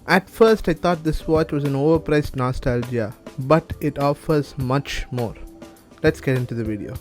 At first I thought this watch was an overpriced nostalgia, but it offers much more. Let's get into the video.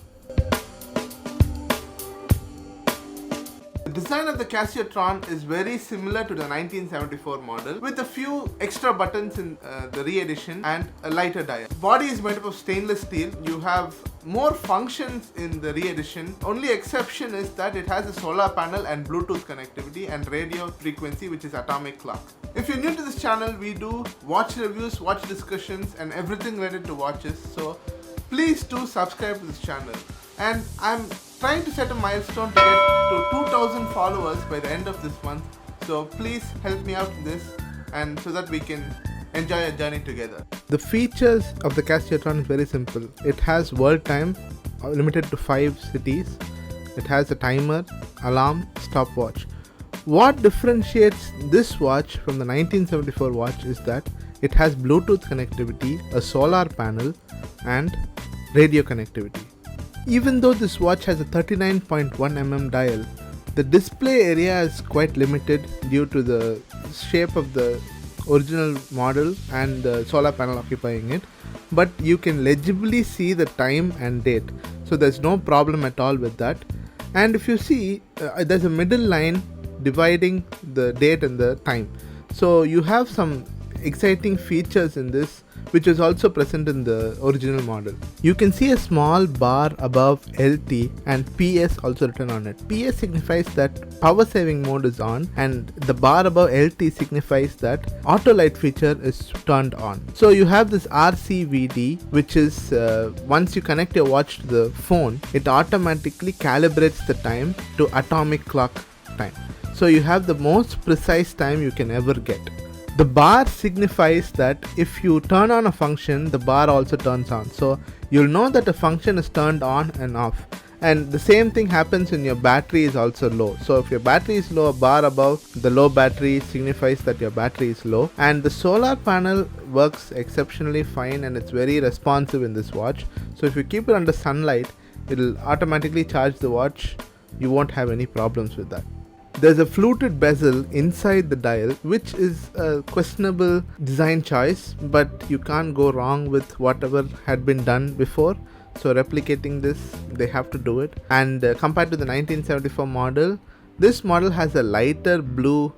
The design of the Casiotron is very similar to the 1974 model, with a few extra buttons in the re-edition and a lighter dial. The body is made up of stainless steel. You have more functions in the re-edition. Only exception is that it has a solar panel and Bluetooth connectivity and radio frequency, which is atomic clock. If you're new to this channel, we do watch reviews, watch discussions and everything related to watches, so please do subscribe to this channel. And I'm trying to set a milestone to get to 2000 followers by the end of this month, so please help me out in this and so that we can enjoy a journey together. The features of the Casiotron is very simple. It has world time limited to 5 cities. It has a timer, alarm, stopwatch. What differentiates this watch from the 1974 watch is that it has Bluetooth connectivity, a solar panel and radio connectivity. Even though this watch has a 39.1 mm dial, the display area is quite limited due to the shape of the original model and the solar panel occupying it, but you can legibly see the time and date, so there's no problem at all with that. And if you see, there's a middle line dividing the date and the time, so you have some exciting features in this which is also present in the original model. You can see a small bar above LT and PS also written on it. PS signifies that power saving mode is on, and the bar above LT signifies that auto light feature is turned on. So you have this RCVD, which is once you connect your watch to the phone, it automatically calibrates the time to atomic clock time. So you have the most precise time you can ever get. The bar signifies that if you turn on a function, the bar also turns on. So you'll know that a function is turned on and off. And the same thing happens when your battery is also low. So if your battery is low, a bar above the low battery signifies that your battery is low. And the solar panel works exceptionally fine and it's very responsive in this watch. So if you keep it under sunlight, it'll automatically charge the watch. You won't have any problems with that. There's a fluted bezel inside the dial, which is a questionable design choice, but you can't go wrong with whatever had been done before. So replicating this, they have to do it. And compared to the 1974 model, this model has a lighter blue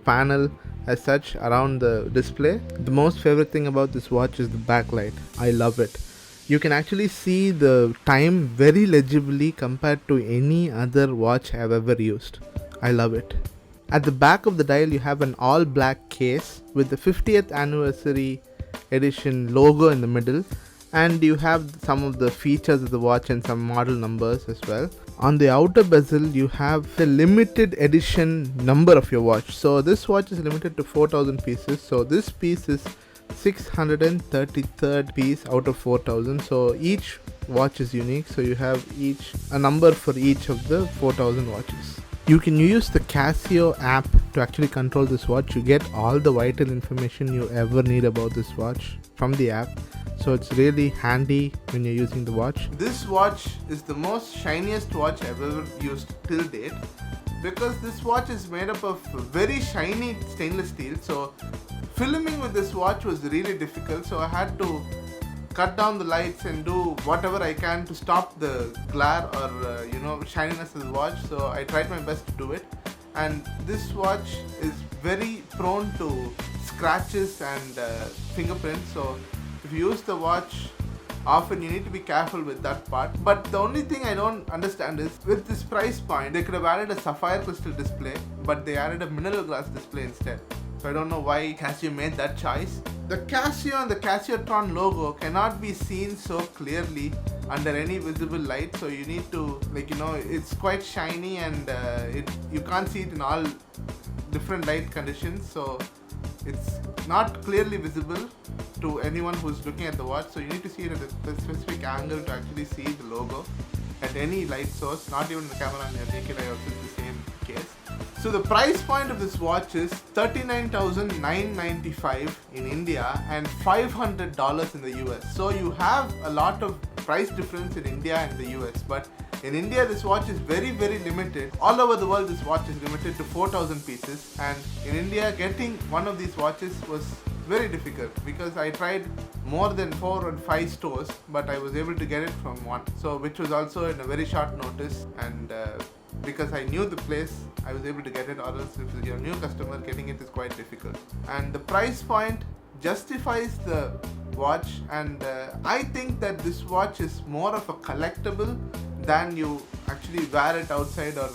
panel as such around the display. The most favorite thing about this watch is the backlight. I love it. You can actually see the time very legibly compared to any other watch I've ever used. I love it. At the back of the dial you have an all black case with the 50th anniversary edition logo in the middle, and you have some of the features of the watch and some model numbers as well. On the outer bezel you have the limited edition number of your watch. So this watch is limited to 4000 pieces. So this piece is 633rd piece out of 4000, so each watch is unique, so you have a number for each of the 4000 watches. You can use the Casio app to actually control this watch. You get all the vital information you ever need about this watch from the app, so it's really handy when you're using the watch. This watch is the most shiniest watch I've ever used till date, because this watch is made up of very shiny stainless steel. So filming with this watch was really difficult, so I had to cut down the lights and do whatever I can to stop the glare or shininess of the watch. So I tried my best to do it, and this watch is very prone to scratches and fingerprints. So if you use the watch often, you need to be careful with that part. But the only thing I don't understand is, with this price point, they could have added a sapphire crystal display, but they added a mineral glass display instead. So I don't know why Casio made that choice. The Casio and the Casiotron logo cannot be seen so clearly under any visible light, so you need to it's quite shiny, and you can't see it in all different light conditions, so it's not clearly visible to anyone who's looking at the watch. So you need to see it at a specific angle to actually see the logo at any light source, not even the camera on your naked eye also is the same case. So the price point of this watch is $39,995 in India and $500 in the US. So you have a lot of price difference in India and the US, but In India, this watch is very limited. All over the world, this watch is limited to 4,000 pieces, and in India, getting one of these watches was very difficult because I tried more than 4 or 5 stores, but I was able to get it from one. So, which was also in a very short notice, and because I knew the place, I was able to get it. Or else, if you're a new customer, getting it is quite difficult. And the price point justifies the watch, and I think that this watch is more of a collectible than you actually wear it outside, or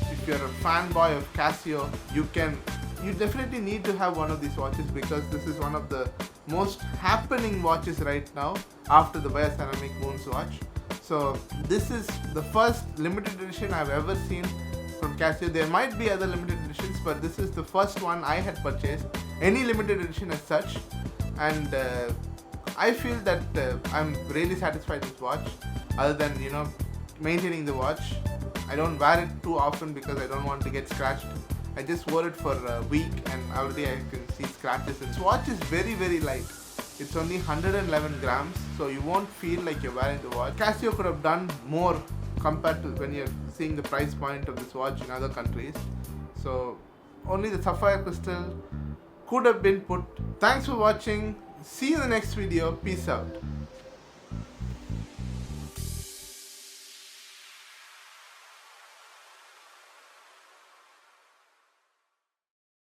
if you're a fanboy of Casio, you definitely need to have one of these watches because this is one of the most happening watches right now after the bioceramic Moon's watch. So this is the first limited edition I've ever seen from Casio. There might be other limited editions, but this is the first one I had purchased, any limited edition as such, and I feel that I'm really satisfied with this watch. Other than maintaining the watch, I don't wear it too often because I don't want to get scratched. I just wore it for a week and already I can see scratches. This watch is very light. It's only 111 grams, so you won't feel like you're wearing the watch. Casio could have done more compared to when you're seeing the price point of this watch in other countries. So only the sapphire crystal could have been put. Thanks for watching. See you in the next video. Peace out.